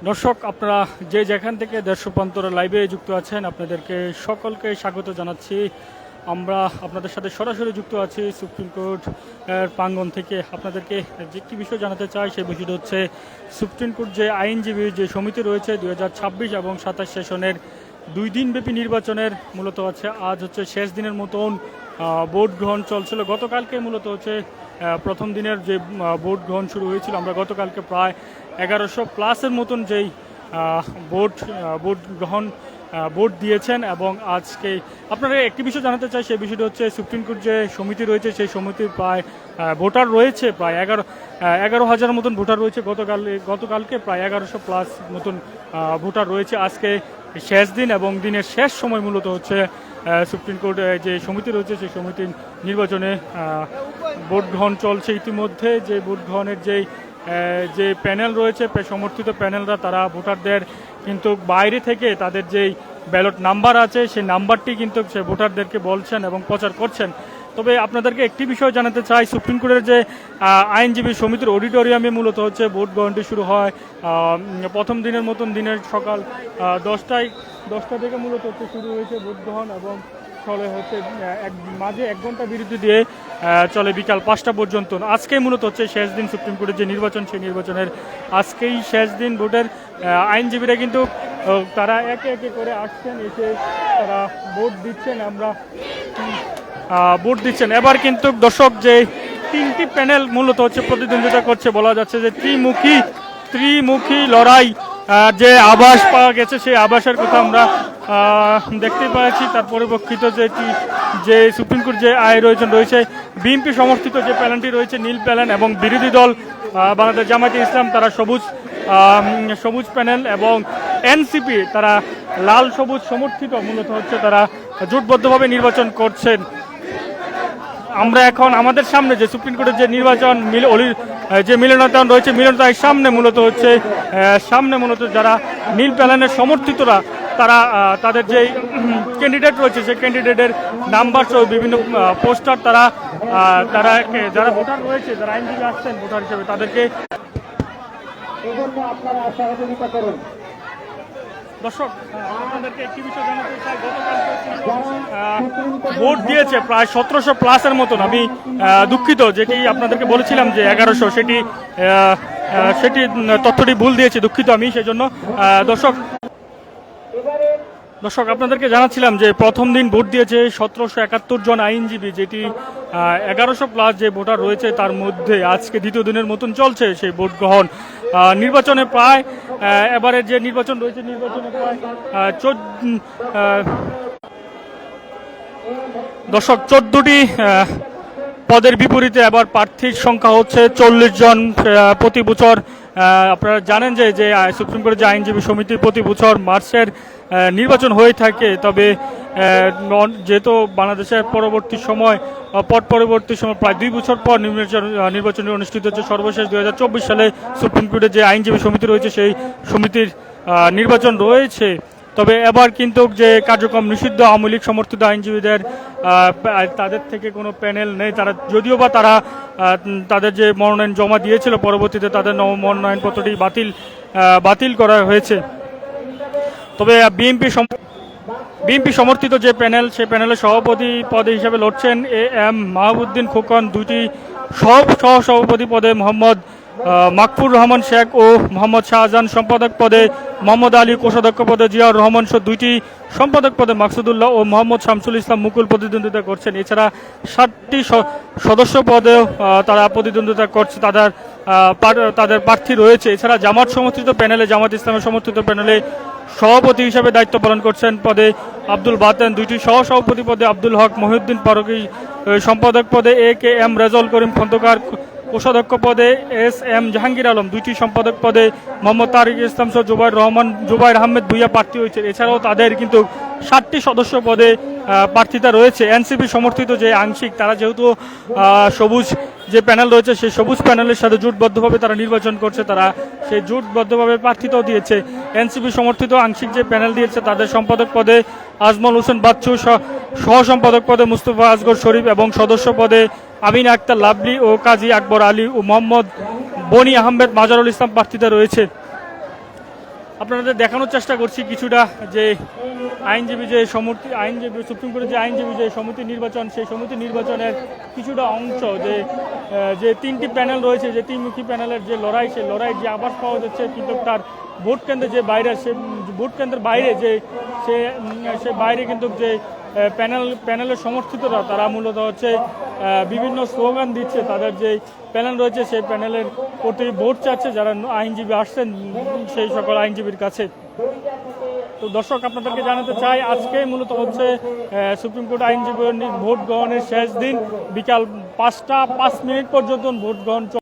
দর্শক আপনারা যে যেখান থেকে দেশ রূপান্তর লাইভে যুক্ত আছেন আপনাদেরকে সকলকে স্বাগত জানাচ্ছি। আমরা আপনাদের সাথে সরাসরি যুক্ত আছি সুপ্রিম কোর্ট প্রাঙ্গণ থেকে। আপনাদেরকে যে একটি বিষয় জানাতে চাই সেই বিষয়টি হচ্ছে সুপ্রিম কোর্ট যে আইনজীবী যে সমিতি রয়েছে 2026 এবং 27 সেশনের 2 দিনব্যাপী নির্বাচনের মূলত আছে আজ হচ্ছে শেষ দিনের মতন ভোট গ্রহণ চলছিল। গতকালকে মূলত হচ্ছে প্রথম দিনের যে ভোট গ্রহণ শুরু হয়েছিল। আমরা গতকালকে প্রায় 1100+ মতন যেই ভোট গ্রহণ ভোট দিয়েছেন এবং আজকে আপনারা একটি বিষয় জানাতে চাই সেই বিষয়টি হচ্ছে সুপ্রিম কোর্ট যে সমিতি রয়েছে সেই সমিতির প্রায় ভোটার রয়েছে প্রায় 11,000 মতন ভোটার রয়েছে। গতকালকে প্রায় 1100+ মতন ভোটার রয়েছে। আজকে শেষ দিন এবং দিনের শেষ সময় মূলত হচ্ছে সুপ্রিম কোর্ট যে সমিতি রয়েছে সেই সমিতির নির্বাচনে ভোট গ্রহণ চলছে। ইতিমধ্যে যে ভোট গ্রহণের যে প্যানেল রয়েছে সমর্থিত প্যানেলরা তারা ভোটারদের কিন্তু বাইরে থেকে তাদের যেই ব্যালট নাম্বার আছে সেই নাম্বারটি কিন্তু সে ভোটারদেরকে বলছেন এবং প্রচার করছেন। তবে আপনাদেরকে একটি বিষয় জানাতে চাই, সুপ্রিম কোর্টের যে আইনজীবী সমিতির অডিটোরিয়ামে মূলত হচ্ছে ভোট গ্রহণটি শুরু হয় প্রথম দিনের মতন দিনের সকাল 10টা থেকে মূলত হচ্ছে শুরু হয়েছে ভোট গ্রহণ এবং চলে হচ্ছে মাঝে 1 ঘন্টা বিরতি দিয়ে চলে বিকাল 5টা পর্যন্ত। আজকেই মূলত হচ্ছে শেষ দিন সুপ্রিম কোর্টের যে নির্বাচন সেই নির্বাচনের আজকেই শেষ দিন ভোটের। আইনজীবীরা কিন্তু তারা একে একে করে আসছেন, এসে তারা ভোট দিচ্ছেন ভোট দিচ্ছেন। এবার কিন্তু দর্শক যে 3টি প্যানেল মূলত হচ্ছে প্রতিদ্বন্দ্বিতা করছে, বলা যাচ্ছে যে ত্রিমুখী লড়াই যে আভাস পাওয়া গেছে সেই আভাসের কথা আমরা দেখতে পাচ্ছি। তার পরিপ্রেক্ষিত যে সুপ্রিম কোর্ট যে রয়েছে বিএনপি সমর্থিত যে প্যানেলটি রয়েছে নীল প্যানেল এবং বিরোধী দল বাংলাদেশ জামায়াতে ইসলাম তারা সবুজ প্যানেল এবং এনসিপি তারা লাল সবুজ সমর্থিত মূলত হচ্ছে তারা জোটবদ্ধভাবে নির্বাচন করছেন। আমরা এখন আমাদের সামনে যে সুপ্রিম কোর্টের যে নির্বাচন যে মিলনায়তন রয়েছে মিলনায়তনের সামনে মূলত যারা নীল প্যানেলের সমর্থিতরা তারা তাদের যে ক্যান্ডিডেট রয়েছে সেই ক্যান্ডিডেটের নাম্বার সহ বিভিন্ন পোস্টার তারা যারা ভোটার রয়েছে যারা আইনজীবী আসছেন ভোটার হিসেবে তাদেরকে দর্শক আপনাদেরকে একটি বিষয় জানাতে চাই, ভোট দিয়েছে প্রায় 1700+ মতন। আমি দুঃখিত, যেটি আপনাদেরকে বলেছিলাম যে 1100 সেটি তথ্যটি ভুল দিয়েছি, দুঃখিত আমি সেজন্য। দর্শক আপনাদেরকে জানাচ্ছিলাম যে প্রথম দিন ভোট দিয়েছে 1771 জন আইনজীবী, যেটি 1100+ যে ভোটার রয়েছে তার মধ্যে আজকে দ্বিতীয় দিনের মতন চলছে সেই ভোট গ্রহণ। নির্বাচনে প্রায় এবারে যে নির্বাচন রয়েছে নির্বাচনে প্রায় 14টি পদের বিপরীতে এবার প্রার্থীর সংখ্যা হচ্ছে 40 জন প্রতি বছর। আপনারা জানেন যে সুপ্রিম কোর্টের যে আইনজীবী সমিতি প্রতি বছর মার্চের নির্বাচন হয়ে থাকে। তবে যেহেতু বাংলাদেশের পরবর্তী সময় প্রায় 2 বছর পর নির্বাচন অনুষ্ঠিত হচ্ছে। সর্বশেষ 2024 সালে সুপ্রিম কোর্টের যে আইনজীবী সমিতি রয়েছে সেই সমিতির নির্বাচন রয়েছে। তবে এবার কিন্তু যে কার্যক্রম নিষিদ্ধ আওয়ামী লীগ সমর্থিত আইনজীবীদের তাদের থেকে কোনো প্যানেল নেই। তারা যদিও বা তাদের যে মনোনয়ন জমা দিয়েছিল পরবর্তীতে তাদের মনোনয়নপত্রটি বাতিল করা হয়েছে। তবে বিএনপি সমর্থিত যে প্যানেল সেই প্যানেলের সভাপতি পদে হিসেবে লড়ছেন AM মাহবুদ্দিন খোকন। 2টি সহ-সভাপতি পদে মোহাম্মদ মাকফুর রহমান শেখ ও মোহাম্মদ শাহজাহান, সম্পাদক পদে মোহাম্মদ আলী, কোষাধ্যক্ষ পদে জিয়াউর রহমান সহ 2টি সম্পাদক পদে মাকসুদুল্লাহ ও মোহাম্মদ শামসুল ইসলাম মুকুল প্রতিদ্বন্দ্বিতা করছেন। এছাড়া 7টি সদস্য পদেও তারা প্রতিদ্বন্দ্বিতা করছে, তাদের প্রার্থী রয়েছে। এছাড়া জামাত ইসলামের সমর্থিত প্যানেলে সভাপতি হিসেবে দায়িত্ব পালন করছেন পদে আব্দুল বাতেন। 2টি সহসভাপতি পদে আব্দুল হক মহিউদ্দিন ফারুকী, সম্পাদক পদে AK-M রেজাউল করিম খন্দকার, কোষাধ্যক্ষ পদে SM জাহাঙ্গীর আলম, 2টি সম্পাদক পদে মোহাম্মদ তারিক ইসলাম সহ জুবাইর আহমেদ ভুইয়া প্রার্থী হয়েছে। এছাড়াও তাদের কিন্তু 7টি সদস্য পদে প্রার্থিতা রয়েছে। এনসিপি সমর্থিত যে আংশিক তারা যেহেতু সবুজ যে প্যানেল রয়েছে সেই সবুজ প্যানেলের সাথে জোটবদ্ধভাবে তারা নির্বাচন করছে, তারা সেই জোটবদ্ধভাবে প্রার্থিতাও দিয়েছে। এনসিপি সমর্থিত আংশিক যে প্যানেল দিয়েছে তাদের সম্পাদক পদে আজমল হোসেন বাচ্চু, সহ সম্পাদক পদে মুস্তফা আসগর শরীফ এবং সদস্য পদে আমিন আক্তার লাভলি ও কাজী আকবর আলী ও মোহাম্মদ বনি আহমেদ মাজারুল ইসলাম প্রার্থিতা রয়েছে। আপনাদের দেখানোর চেষ্টা করছি কিছুটা যে আইনজীবী যে সমিতি সুপ্রিম কোর্টের যে আইনজীবী যে সমিতি নির্বাচন, সেই সমিতি নির্বাচনের কিছুটা অংশ যে তিনটি প্যানেল রয়েছে, যে তিনমুখী প্যানেলের যে লড়াই, সেই লড়াই যে আবাস পাওয়া যাচ্ছে, কিন্তু তার ভোট কেন্দ্রে যে বাইরে, সে ভোট কেন্দ্রের বাইরে সে বাইরে কিন্তু যে প্যানেলের সমর্থিতরা, তারা মূলত হচ্ছে বিভিন্ন স্লোগান দিচ্ছে। তাদের যে প্যানেল রয়েছে সেই প্যানেলের প্রতি ভোট চাচ্ছে যারা আইনজীবী আসছেন সেই সকল আইনজীবীর কাছে। তো দর্শক, আপনাদেরকে জানাতে চাই আজকে মূলত হচ্ছে সুপ্রিম কোর্ট আইনজীবী ভোট গ্রহণের শেষ দিন। বিকাল 5টা 5 মিনিট পর্যন্ত ভোট গ্রহণ